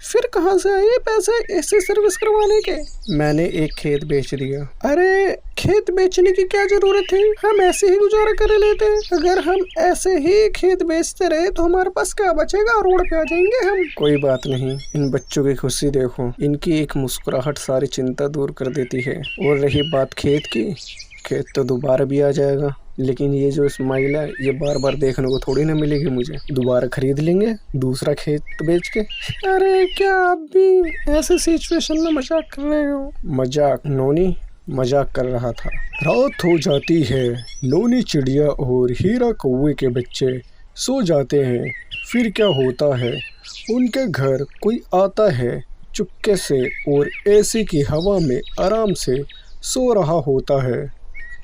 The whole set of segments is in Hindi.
फिर कहाँ से आए पैसे ऐसे सर्विस करवाने के? मैंने एक खेत बेच दिया। अरे खेत बेचने की क्या जरूरत है, हम ऐसे ही गुजारा कर लेते। अगर हम ऐसे ही खेत बेचते रहे तो हमारे पास क्या बचेगा, रोड पे आ जाएंगे हम। कोई बात नहीं, इन बच्चों की खुशी देखो, इनकी एक मुस्कुराहट सारी चिंता दूर कर देती है। और रही बात खेत की, खेत तो दोबारा भी आ जाएगा, लेकिन ये जो स्माइल है ये बार बार देखने को थोड़ी ना मिलेगी मुझे। दोबारा खरीद लेंगे दूसरा खेत बेच के। अरे क्या आप भी ऐसे सिचुएशन में मजाक कर रहे हो? मजाक नोनी, मजाक कर रहा था। रात हो जाती है, नोनी चिड़िया और हीरा कौवे के बच्चे सो जाते हैं। फिर क्या होता है, उनके घर कोई आता है चुपके से और एसी की हवा में आराम से सो रहा होता है।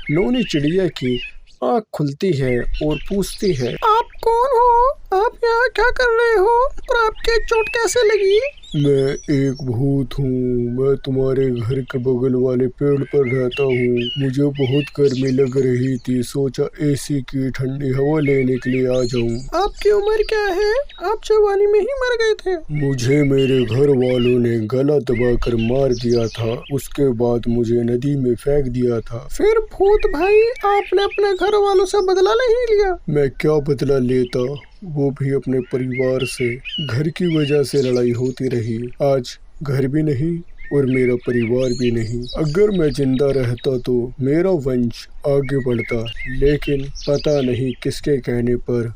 नोनी चिड़िया की आँख खुलती है और पूछती है, आप कौन हो? आप यहाँ क्या कर रहे हो और आपके चोट कैसे लगी? मैं एक भूत हूँ। मैं तुम्हारे घर के बगल वाले पेड़ पर रहता हूँ। मुझे बहुत गर्मी लग रही थी, सोचा एसी की ठंडी हवा लेने के लिए आ जाऊँ। आपकी उम्र क्या है? आप जवानी में ही मर गए थे। मुझे मेरे घर वालों ने गला दबाकर मार दिया था, उसके बाद मुझे नदी में फेंक दिया था। फिर भूत भाई आपने अपने घर वालों से बदला नहीं लिया? मैं क्या बदला लेता, वो भी अपने परिवार से। घर की वजह से लड़ाई होती रही। आज घर भी नहीं और मेरा परिवार भी नहीं। अगर मैं जिंदा रहता तो मेरा वंश आगे बढ़ता, लेकिन पता नहीं किसके कहने पर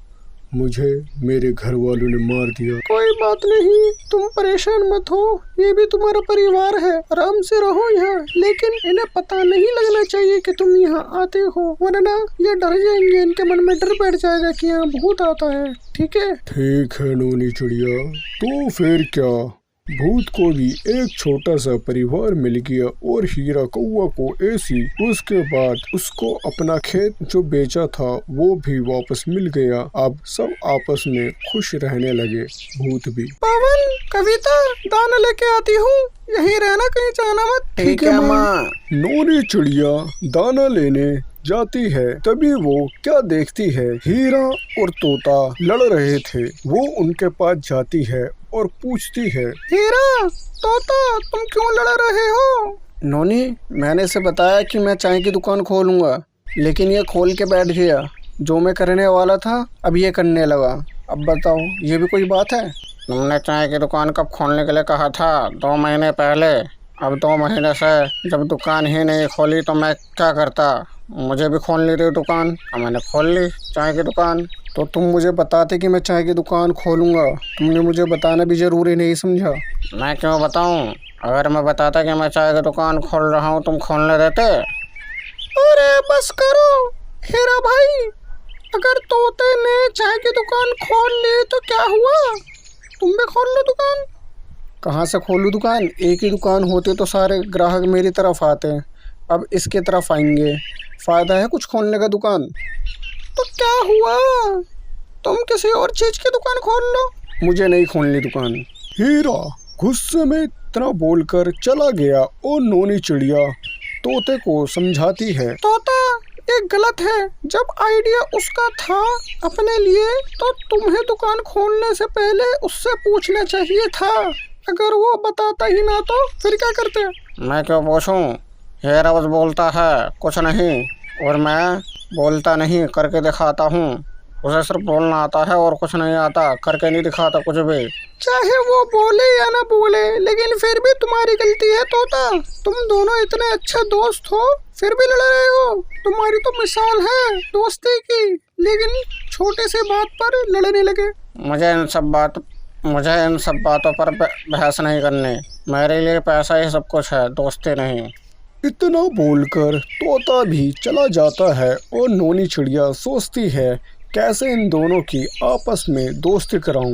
मुझे मेरे घर वालों ने मार दिया। कोई बात नहीं, तुम परेशान मत हो, ये भी तुम्हारा परिवार है, आराम से रहो यहाँ। लेकिन इन्हें पता नहीं लगना चाहिए कि तुम यहाँ आते हो, वरना ये डर जाएंगे, इनके मन में डर बैठ जाएगा कि यहाँ भूत आता है। ठीक है? ठीक है नोनी चिड़िया। तो फिर क्या, भूत को भी एक छोटा सा परिवार मिल गया और हीरा कौवा को एसी। उसके बाद उसको अपना खेत जो बेचा था वो भी वापस मिल गया। अब सब आपस में खुश रहने लगे, भूत भी। पवन, कविता, दाना लेके आती हूँ, यहीं रहना, कहीं जाना मत। ठीक है माँ। नोनी चिड़िया दाना लेने जाती है, तभी वो क्या देखती है, हीरा और तोता लड़ रहे थे। वो उनके पास जाती है और पूछती है, हीरा, तोता, तुम क्यों लड़ रहे हो? नोनी, मैंने इसे बताया कि मैं चाय की दुकान खोलूंगा, लेकिन ये खोल के बैठ गया। जो मैं करने वाला था अब ये करने लगा। अब बताओ, ये भी कोई बात है? तुमने चाय की दुकान कब खोलने के लिए कहा था? 2 महीने पहले। अब 2 महीने से जब दुकान ही नहीं खोली तो मैं क्या करता? मुझे भी खोलनी थी दुकान, अब मैंने खोल ली चाय की दुकान। तो तुम मुझे बताते कि मैं चाय की दुकान खोलूंगा, तुमने मुझे बताना भी जरूरी नहीं समझा? मैं क्यों बताऊं? अगर मैं बताता कि मैं चाय की दुकान खोल रहा हूं, तुम खोलने देते? अरे बस करो हीरा भाई, अगर तोते ने चाय की दुकान खोल ली तो क्या हुआ, तुम भी खोल लो दुकान। कहाँ से खोलूं दुकान? एक ही दुकान होते तो सारे ग्राहक मेरी तरफ आते हैं, अब इसके तरफ आएंगे। फायदा है कुछ खोलने का दुकान? तो क्या हुआ, तुम किसी और चीज की दुकान खोल लो। मुझे नहीं खोलनी दुकान। हीरा गुस्से में इतना बोलकर चला गया और नोनी चिड़िया तोते को समझाती है, तोता, ये गलत है। जब आइडिया उसका था अपने लिए तो तुम्हें दुकान खोलने से पहले उससे पूछना चाहिए था। अगर वो बताता ही ना तो फिर क्या करते? मैं क्यों पूछूं? हीरा बस बोलता है, कुछ नहीं, और मैं बोलता नहीं, करके दिखाता हूँ। उसे सिर्फ बोलना आता है और कुछ नहीं आता, करके नहीं दिखाता कुछ भी। चाहे वो बोले या ना बोले, लेकिन फिर भी तुम्हारी गलती है तोता। तुम दोनों इतने अच्छे दोस्त हो, फिर भी लड़ रहे हो। तुम्हारी तो मिसाल है दोस्ती की, लेकिन छोटे से बात पर लड़ने लगे। मुझे इन सब बातों पर बहस नहीं करनी। मेरे लिए पैसा ही सब कुछ है, दोस्ती नहीं। इतना बोलकर तोता भी चला जाता है और नोनी चिड़िया सोचती है कैसे इन दोनों की आपस में दोस्ती कराऊं।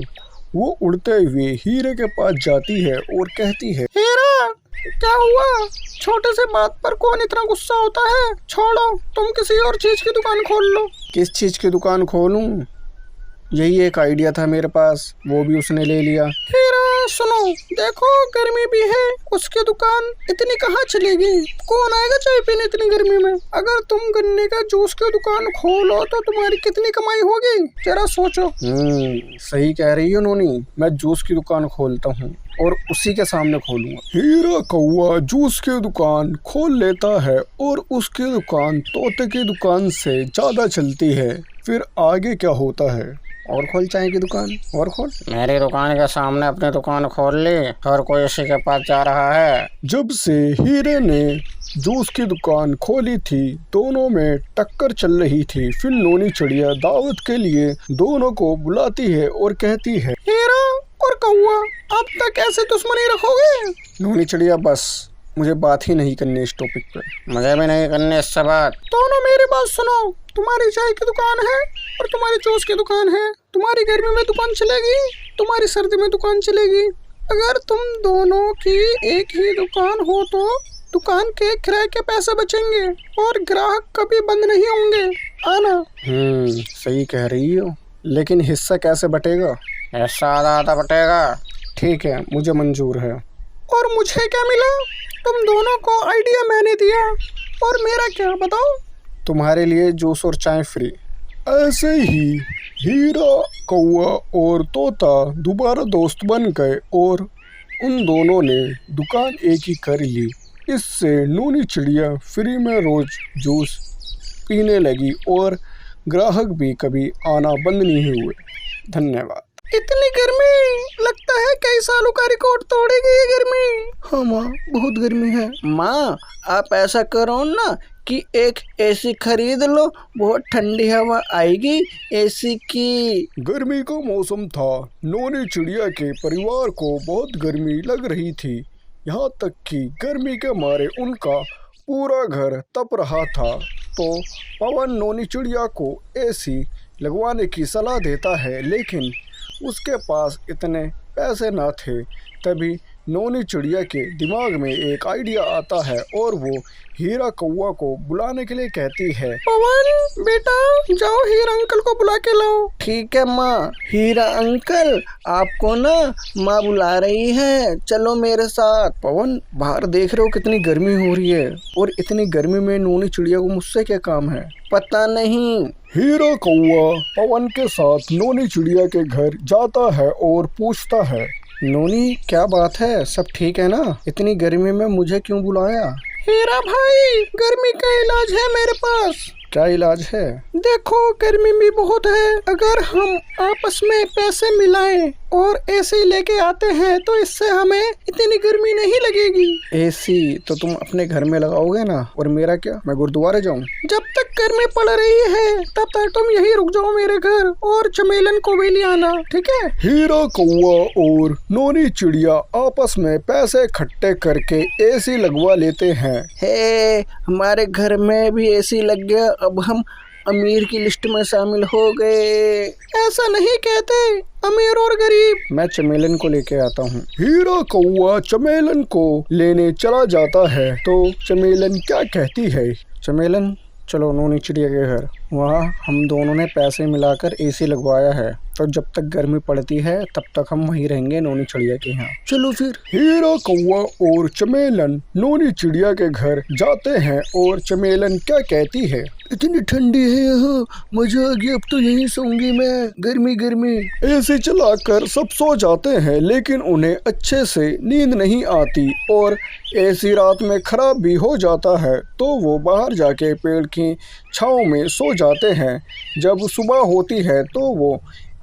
वो उड़ते हुए हीरे के पास जाती है और कहती है, हीरा, क्या हुआ? छोटे से बात पर कौन इतना गुस्सा होता है? छोड़ो, तुम किसी और चीज की दुकान खोल लो। किस चीज की दुकान खोलूं? यही एक आइडिया था मेरे पास, वो भी उसने ले लिया। हीरा सुनो, देखो गर्मी भी है, उसकी दुकान इतनी कहाँ चलेगी, कौन आएगा चाय पीने इतनी गर्मी में। अगर तुम गन्ने का जूस की दुकान खोलो तो तुम्हारी कितनी कमाई होगी, जरा सोचो। सही कह रही हो नोनी, मैं जूस की दुकान खोलता हूँ और उसी के सामने खोलूंगा। हीरा कौवा जूस की दुकान खोल लेता है और उसकी दुकान तोते की दुकान से ज्यादा चलती है। फिर आगे क्या होता है? और खोल चाय की दुकान, और खोल। मेरी दुकान के सामने अपनी दुकान खोल ली, हर कोई इसी के पास जा रहा है। जब से हीरे ने जूस की दुकान खोली थी, दोनों में टक्कर चल रही थी। फिर नोनी चिड़िया दावत के लिए दोनों को बुलाती है और कहती है, हीरा और कौवा अब तक ऐसे दुश्मनी रखोगे? नोनी चिड़िया बस, मुझे बात ही नहीं करनी इस टॉपिक पे, मुझे भी नहीं करनी इससे बात। दोनों मेरी बात सुनो, तुम्हारी चाय की दुकान है और तुम्हारी जूस की दुकान है। तुम्हारी गर्मी में दुकान चलेगी, तुम्हारी सर्दी में दुकान चलेगी। अगर तुम दोनों की एक ही दुकान हो तो दुकान के किराए के पैसे बचेंगे और ग्राहक कभी बंद नहीं होंगे। आना। सही कह रही हो, लेकिन हिस्सा कैसे बटेगा? हिस्सा आधा आधा बटेगा। ठीक है, मुझे मंजूर है। और मुझे क्या मिला? तुम दोनों को आइडिया मैंने दिया, और मेरा क्या बताओ? तुम्हारे लिए जूस और चाय फ्री। ऐसे ही हीरा कौवा और तोता दोबारा दोस्त बन गए और उन दोनों ने दुकान एक ही कर ली। इससे नूनी चिड़िया फ्री में रोज जूस पीने लगी और ग्राहक भी कभी आना बंद नहीं हुए। धन्यवाद। इतनी गर्मी, लगता है कई सालों का रिकॉर्ड तोड़ेगी ये गर्मी। हाँ माँ, बहुत गर्मी है। माँ, आप ऐसा करो ना कि एक एसी खरीद लो, बहुत ठंडी हवा आएगी एसी की। गर्मी का मौसम था, नोनी चिड़िया के परिवार को बहुत गर्मी लग रही थी। यहाँ तक कि गर्मी के मारे उनका पूरा घर तप रहा था। तो पवन नोनी चिड़िया को एसी लगवाने की सलाह देता है, लेकिन उसके पास इतने पैसे ना थे। तभी नोनी चिड़िया के दिमाग में एक आइडिया आता है और वो हीरा कौवा को बुलाने के लिए कहती है, पवन बेटा, जाओ हीरा अंकल को बुला के लाओ। ठीक है माँ। हीरा अंकल, आपको ना माँ बुला रही है, चलो मेरे साथ। पवन, बाहर देख रहे हो कितनी गर्मी हो रही है, और इतनी गर्मी में नोनी चिड़िया को मुझसे क्या काम है? पता नहीं। हीरा कौवा पवन के साथ नोनी चिड़िया के घर जाता है और पूछता है, नोनी क्या बात है, सब ठीक है ना? इतनी गर्मी में मुझे क्यों बुलाया? हीरा भाई, गर्मी का इलाज है मेरे पास। क्या इलाज है? देखो, गर्मी भी बहुत है, अगर हम आपस में पैसे मिलाएं और एसी लेके आते हैं तो इससे हमें इतनी गर्मी नहीं लगेगी। एसी तो तुम अपने घर में लगाओगे ना, और मेरा क्या, मैं गुरुद्वारे जाऊं? जब तक गर्मी पड़ रही है तब तक तुम यहीं रुक जाओ मेरे घर, और चमेलन को भी ले आना, ठीक है? हीरा कौवा और नोनी चिड़िया आपस में पैसे इकट्ठे करके एसी लगवा लेते हैं। हे, हमारे घर में भी एसी लग गया, अब हम अमीर की लिस्ट में शामिल हो गए। ऐसा नहीं कहते, अमीर और गरीब। मैं चमेलन को लेके आता हूँ। हीरा कौवा चमेलन को लेने चला जाता है तो चमेलन क्या कहती है, चमेलन चलो नोनी चिड़िया के घर, वहाँ हम दोनों ने पैसे मिलाकर एसी लगवाया है, तो जब तक गर्मी पड़ती है तब तक हम वहीं रहेंगे नोनी चिड़िया के यहाँ। चलो फिर। हीरा कौवा और चमेलन नोनी चिड़िया के घर जाते हैं और चमेलन क्या कहती है, इतनी ठंडी है यहाँ, मजा आ गया, अब तो यहीं सोऊंगी मैं, गर्मी गर्मी। एसी चलाकर सब सो जाते हैं, लेकिन उन्हें अच्छे से नींद नहीं आती और एसी रात में खराब भी हो जाता है, तो वो बाहर जाके पेड़ की छांव में सो जाते हैं। जब सुबह होती है तो वो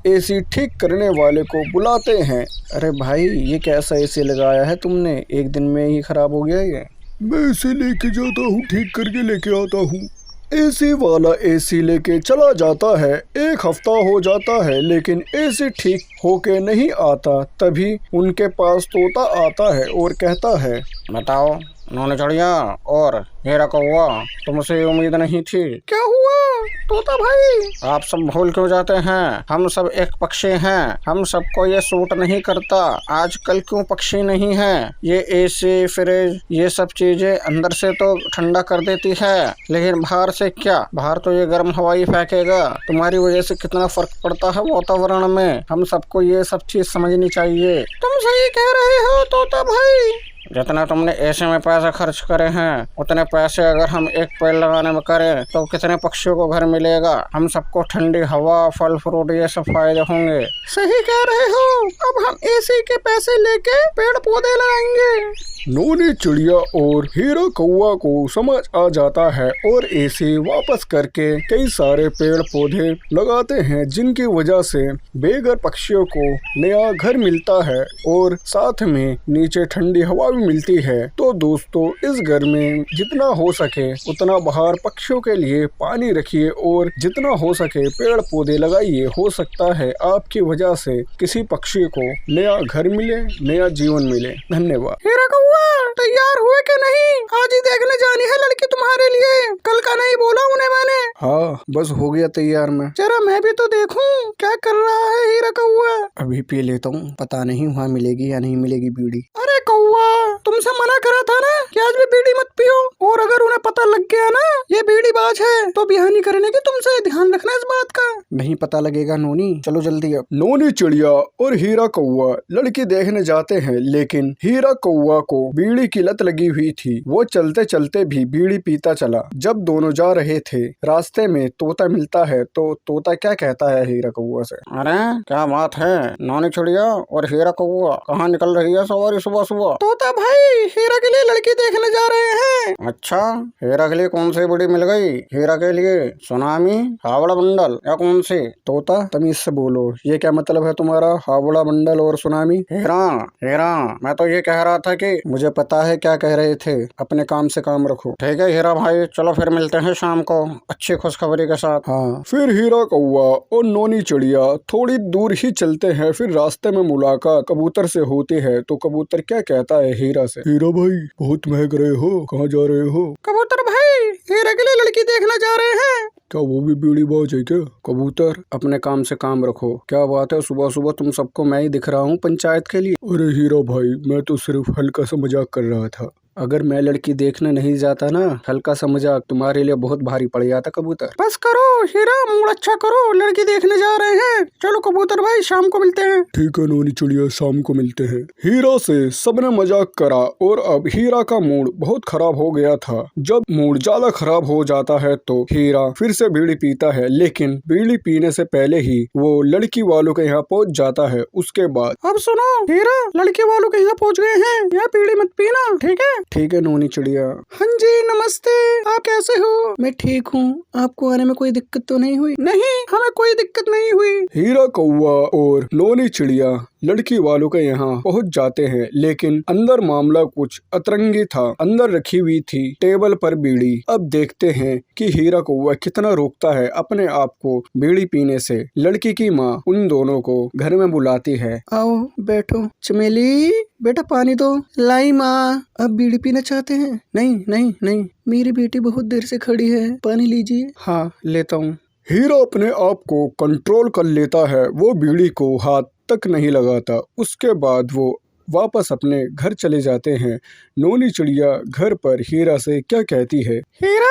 एसी ठीक करने वाले को बुलाते हैं। अरे भाई, ये कैसा एसी लगाया है तुमने, एक दिन में ही खराब हो गया ये? मैं इसे लेके जाता हूँ, ठीक करके लेके आता हूँ। एसी वाला एसी लेके चला जाता है। एक हफ्ता हो जाता है लेकिन एसी ठीक होके नहीं आता। तभी उनके पास तोता आता है और कहता है, बताओ नोनी चिड़िया और हीरा कौवा, तुमसे उम्मीद नहीं थी। क्या हुआ? तोता भाई। आप सब भूल क्यों जाते हैं? हम सब एक पक्षी हैं, हम सबको ये सूट नहीं करता। आजकल क्यों पक्षी नहीं है? ये एसी फ्रिज ये सब चीजें अंदर से तो ठंडा कर देती है, लेकिन बाहर से क्या? बाहर तो ये गर्म हवा ही फेंकेगा। तुम्हारी वजह से कितना फर्क पड़ता है वातावरण में। हम सबको ये सब चीज समझनी चाहिए। तुम सही कह रहे हो तोता भाई। जितना तुमने ऐसे में पैसे खर्च करे हैं, उतने पैसे अगर हम एक पेड़ लगाने में करें तो कितने पक्षियों को घर मिलेगा। हम सबको ठंडी हवा, फल फ्रूट ये सब फायदे होंगे। सही कह रहे हो। अब हम एसी के पैसे लेके पेड़ पौधे लगाएंगे। नोनी चिड़िया और हीरा कौवा को समझ आ जाता है और ऐसे वापस करके कई सारे पेड़ पौधे लगाते हैं, जिनकी वजह से बेघर पक्षियों को नया घर मिलता है और साथ में नीचे ठंडी हवा भी मिलती है। तो दोस्तों, इस घर में जितना हो सके उतना बाहर पक्षियों के लिए पानी रखिए और जितना हो सके पेड़ पौधे लगाइए। हो सकता है आपकी वजह से किसी पक्षी को नया घर मिले, नया जीवन मिले। धन्यवाद। हीरा कौवा तैयार हुए कि नहीं? आज ही देखने जानी है लड़की तुम्हारे लिए। कल का नहीं बोला उन्हें मैंने। हाँ, बस हो गया तैयार मैं। जरा मैं भी तो देखूं क्या कर रहा है हीरा कौवा। अभी पी लेता हूँ, पता नहीं वहाँ मिलेगी या नहीं मिलेगी बीड़ी। अरे कौवा, तुमसे मना करा था ना कि आज भी बीड़ी मत पियो। और अगर उन्हें पता लग गया ना ये बीड़ी बाज है तो बिहानी करने की तुमसे ध्यान रखना इस बात का। नहीं पता लगेगा नोनी, चलो जल्दी। अब नोनी चिड़िया और हीरा कौवा लड़की देखने जाते हैं, लेकिन हीरा कौवा को बीड़ी की लत लगी हुई थी। वो चलते चलते भी बीड़ी पीता चला। जब दोनों जा रहे थे, रास्ते में तोता मिलता है। तो तोता क्या कहता है हीरा कौवा से? अरे क्या बात है, नोनी चिड़िया और हीरा कौवा कहाँ निकल रही है सवारी सुबह सुबह? तोता भाई, हीरा के लिए लड़की देखने जा रहे हैं। अच्छा, हीरा के लिए कौन सी बीड़ी मिल गई? हीरा के लिए सुनामी, हावड़ा बंडल या कौन सी? तोता तमीज से बोलो, ये क्या मतलब है तुम्हारा हावड़ा बंडल और सुनामी? हीरा हीरा, मैं तो ये कह रहा था कि मुझे पता है क्या कह रहे थे, अपने काम से काम रखो। ठीक है हीरा भाई, चलो फिर मिलते हैं शाम को अच्छी खुशखबरी के साथ। हाँ। फिर हीरा कौवा और नोनी चिड़िया थोड़ी दूर ही चलते हैं। फिर रास्ते में मुलाकात कबूतर से होती है। तो कबूतर क्या कहता है हीरा से? हीरा भाई, बहुत महक रहे हो, कहाँ जा रहे हो? कबूतर भाई, हीरा के लिए लड़की देखना जा रहे हैं। क्या वो भी बीड़ी बाज है क्या? कबूतर, अपने काम से काम रखो। क्या बात है, सुबह सुबह तुम सबको मैं ही दिख रहा हूँ पंचायत के लिए। अरे हीरा भाई, मैं तो सिर्फ हल्का सा मजाक कर रहा था। अगर मैं लड़की देखने नहीं जाता ना, हल्का सा मजाक तुम्हारे लिए बहुत भारी पड़ जाता कबूतर। बस करो हीरा, मूड अच्छा करो, लड़की देखने जा रहे हैं। चलो कबूतर भाई, शाम को मिलते हैं। ठीक है नोनी चिड़िया, शाम को मिलते हैं। हीरा से सबने मजाक करा और अब हीरा का मूड बहुत खराब हो गया था। जब मूड ज्यादा खराब हो जाता है तो हीरा फिर से बीड़ी पीता है, लेकिन बीड़ी पीने से पहले ही वो लड़की वालों के यहाँ पहुँच जाता है। उसके बाद अब सुनो हीरा, लड़के वालों के यहाँ पहुँच गए हैं, यहाँ बीड़ी मत पीना, ठीक है? ठीक है नोनी चिड़िया। हाँ जी, नमस्ते, आप कैसे हो? मैं ठीक हूँ, आपको आने में कोई दिक्कत तो नहीं हुई? नहीं, हमें कोई दिक्कत नहीं हुई। हीरा कौवा और नोनी चिड़िया लड़की वालों के यहाँ पहुँच जाते हैं, लेकिन अंदर मामला कुछ अतरंगी था। अंदर रखी हुई थी टेबल पर बीड़ी। अब देखते हैं कि हीरा कौवा कितना रोकता है अपने आप को बीड़ी पीने से। लड़की की माँ उन दोनों को घर में बुलाती है। आओ बैठो। चमेली बेटा पानी दो। लाई माँ, अब बीड़ी पीना चाहते हैं? नहीं नहीं नहीं, मेरी बेटी बहुत देर से खड़ी है, पानी लीजिए। हाँ, लेता हूँ। हीरा अपने आप को कंट्रोल कर लेता है। वो बीड़ी को हाथ तक नहीं लगाता। उसके बाद वो वापस अपने घर चले जाते हैं। नोनी चिड़िया घर पर हीरा से क्या कहती है? हीरा,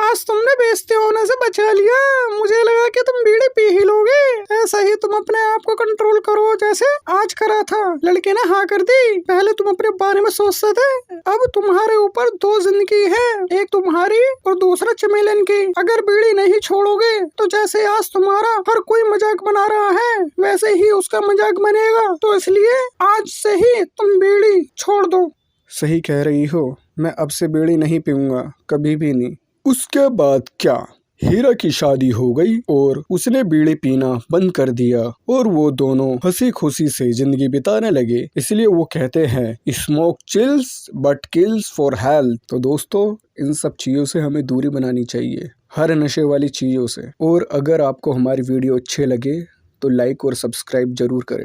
आज तुमने बेइज्जती होने से बचा लिया। मुझे लगा कि तुम बीड़ी पी ही लोगे। ऐसा ही तुम अपने आप को कंट्रोल करो जैसे आज करा था। लड़के ने हाँ कर दी। पहले तुम अपने बारे में सोचते थे, अब तुम्हारे ऊपर दो जिंदगी है, एक तुम्हारी और दूसरा चमेलन की। अगर बीड़ी नहीं छोड़ोगे तो जैसे आज तुम्हारा हर कोई मजाक बना रहा है, वैसे ही उसका मजाक बनेगा। तो इसलिए आज से ही तुम बीड़ी छोड़ दो। सही कह रही हो, मैं अब से बीड़ी नहीं पीऊंगा, कभी भी नहीं। उसके बाद क्या, हीरा की शादी हो गई और उसने बीड़ी पीना बंद कर दिया और वो दोनों हंसी खुशी से जिंदगी बिताने लगे। इसलिए वो कहते हैं, smoke chills but kills for health. तो दोस्तों, इन सब चीज़ों से हमें दूरी बनानी चाहिए, हर नशे वाली चीज़ों से। और अगर आपको हमारी वीडियो अच्छे लगे तो लाइक और सब्सक्राइब जरूर करें।